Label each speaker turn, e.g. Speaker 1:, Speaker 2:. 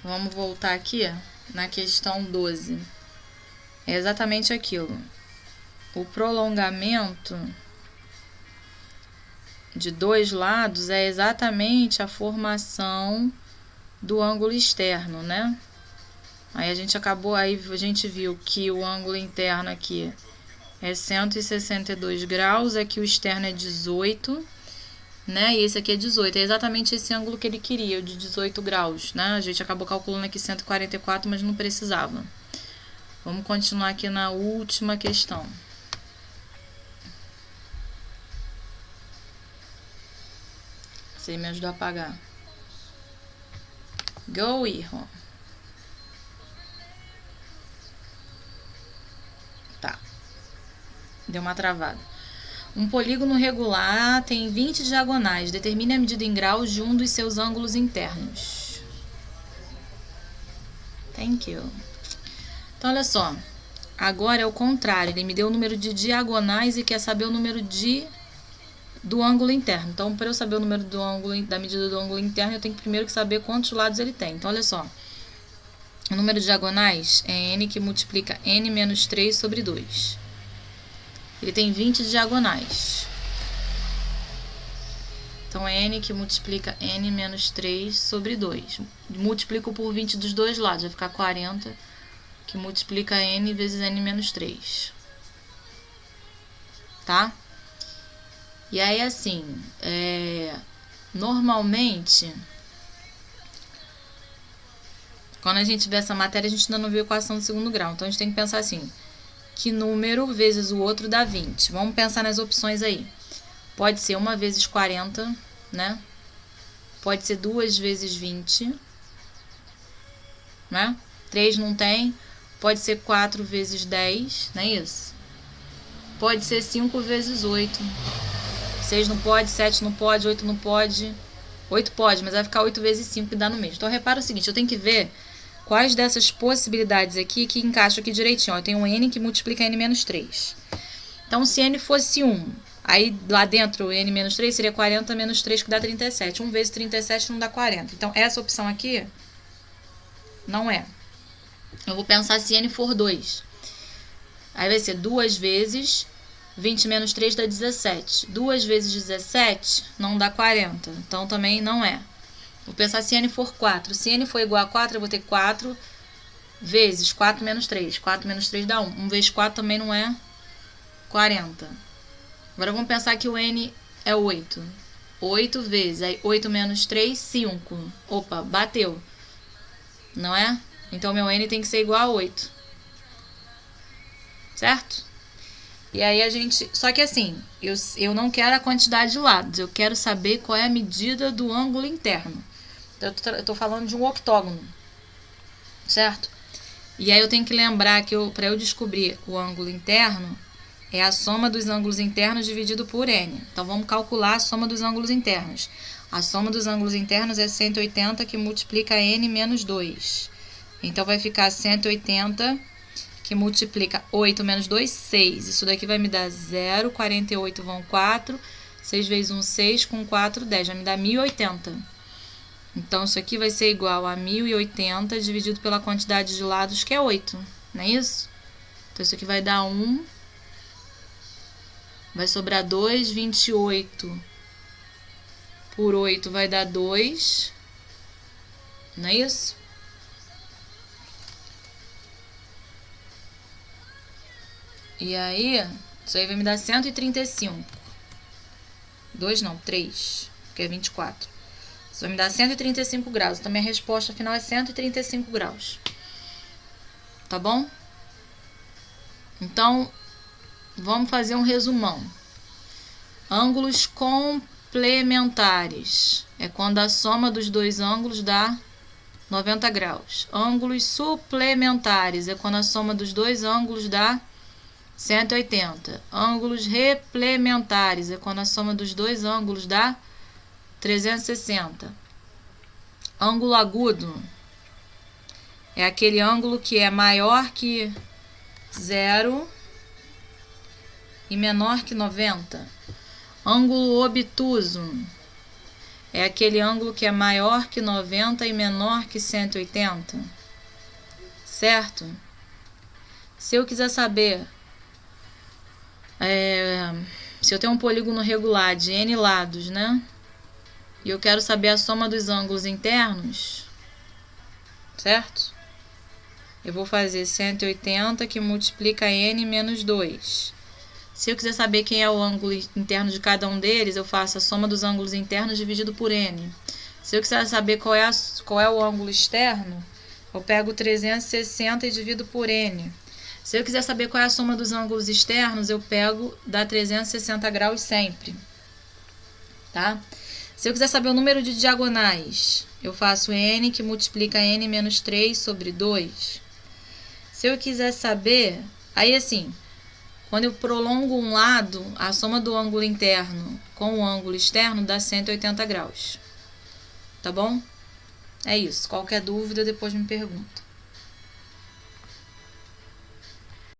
Speaker 1: Vamos voltar aqui na questão 12. É exatamente aquilo. O prolongamento de dois lados é exatamente a formação do ângulo externo, né? Aí a gente viu que o ângulo interno aqui é 162 graus, aqui o externo é 18, né? E esse aqui é 18, é exatamente esse ângulo que ele queria, o de 18 graus, né? A gente acabou calculando aqui 144, mas não precisava. Vamos continuar aqui na última questão. Você me ajudou a apagar. Go, hijo. Tá. Deu uma travada. Um polígono regular tem 20 diagonais. Determine a medida em graus de um dos seus ângulos internos. Thank you. Então, olha só. Agora é o contrário. Ele me deu o número de diagonais e quer saber o número do ângulo interno. Então, para eu saber o número da medida do ângulo interno, eu tenho que primeiro saber quantos lados ele tem. Então, olha só. O número de diagonais é n que multiplica n menos 3 sobre 2. Ele tem 20 diagonais. Então, é n que multiplica n menos 3 sobre 2. Multiplico por 20 dos dois lados, vai ficar 40, que multiplica n vezes n menos 3. Tá? E aí, assim, normalmente, quando a gente vê essa matéria, a gente ainda não viu a equação do segundo grau. Então, a gente tem que pensar assim, que número vezes o outro dá 20. Vamos pensar nas opções aí. Pode ser 1 vezes 40, né? Pode ser 2 vezes 20, né? 3 não tem. Pode ser 4 vezes 10, não é isso? Pode ser 5 vezes 8. 6 não pode, 7 não pode, 8 não pode. 8 pode, mas vai ficar 8 vezes 5 que dá no mesmo. Então, repara o seguinte, eu tenho que ver quais dessas possibilidades aqui que encaixam aqui direitinho. Ó, eu tenho um n que multiplica n menos 3. Então, se n fosse 1, aí lá dentro n menos 3 seria 40 menos 3, que dá 37. 1 vezes 37 não dá 40. Então, essa opção aqui não é. Eu vou pensar se n for 2. Aí vai ser 2 vezes 20 menos 3 dá 17. 2 vezes 17 não dá 40. Então, também não é. Vou pensar se n for 4. Se n for igual a 4, eu vou ter 4 vezes 4 menos 3. 4 menos 3 dá 1. 1 vezes 4 também não é 40. Agora, vamos pensar que o n é 8. 8 vezes, aí 8 menos 3, 5. Opa, bateu. Não é? Então, meu n tem que ser igual a 8. Certo? E aí a gente... Só que assim, eu não quero a quantidade de lados. Eu quero saber qual é a medida do ângulo interno. Então, eu tô falando de um octógono. Certo? E aí eu tenho que lembrar que para eu descobrir o ângulo interno, é a soma dos ângulos internos dividido por n. Então, vamos calcular a soma dos ângulos internos. A soma dos ângulos internos é 180, que multiplica n menos 2. Então, vai ficar 180, que multiplica 8 menos 2, 6. Isso daqui vai me dar 0, 48 vão 4, 6 vezes 1, 6, com 4, 10. Vai me dar 1080. Então, isso aqui vai ser igual a 1080 dividido pela quantidade de lados, que é 8. Não é isso? Então, isso aqui vai dar 1. Vai sobrar 2, 28 por 8 vai dar 2. Não é isso? E aí, isso aí vai me dar 135. 2 não, 3, porque é 24. Isso vai me dar 135 graus. Então, minha resposta final é 135 graus. Tá bom? Então, vamos fazer um resumão. Ângulos complementares é quando a soma dos dois ângulos dá 90 graus. Ângulos suplementares é quando a soma dos dois ângulos dá 180. Ângulos replementares é quando a soma dos dois ângulos dá 360. Ângulo agudo é aquele ângulo que é maior que 0 e menor que 90. Ângulo obtuso é aquele ângulo que é maior que 90 e menor que 180, certo? Se eu quiser saber, se eu tenho um polígono regular de n lados, né? E eu quero saber a soma dos ângulos internos, certo? Eu vou fazer 180 que multiplica n menos 2. Se eu quiser saber quem é o ângulo interno de cada um deles, eu faço a soma dos ângulos internos dividido por n. Se eu quiser saber qual é o ângulo externo, eu pego 360 e divido por n. Se eu quiser saber qual é a soma dos ângulos externos, eu pego da 360 graus sempre. Tá? Se eu quiser saber o número de diagonais, eu faço n que multiplica n menos 3 sobre 2. Se eu quiser saber, aí assim, quando eu prolongo um lado, a soma do ângulo interno com o ângulo externo dá 180 graus. Tá bom? É isso. Qualquer dúvida, depois me pergunta.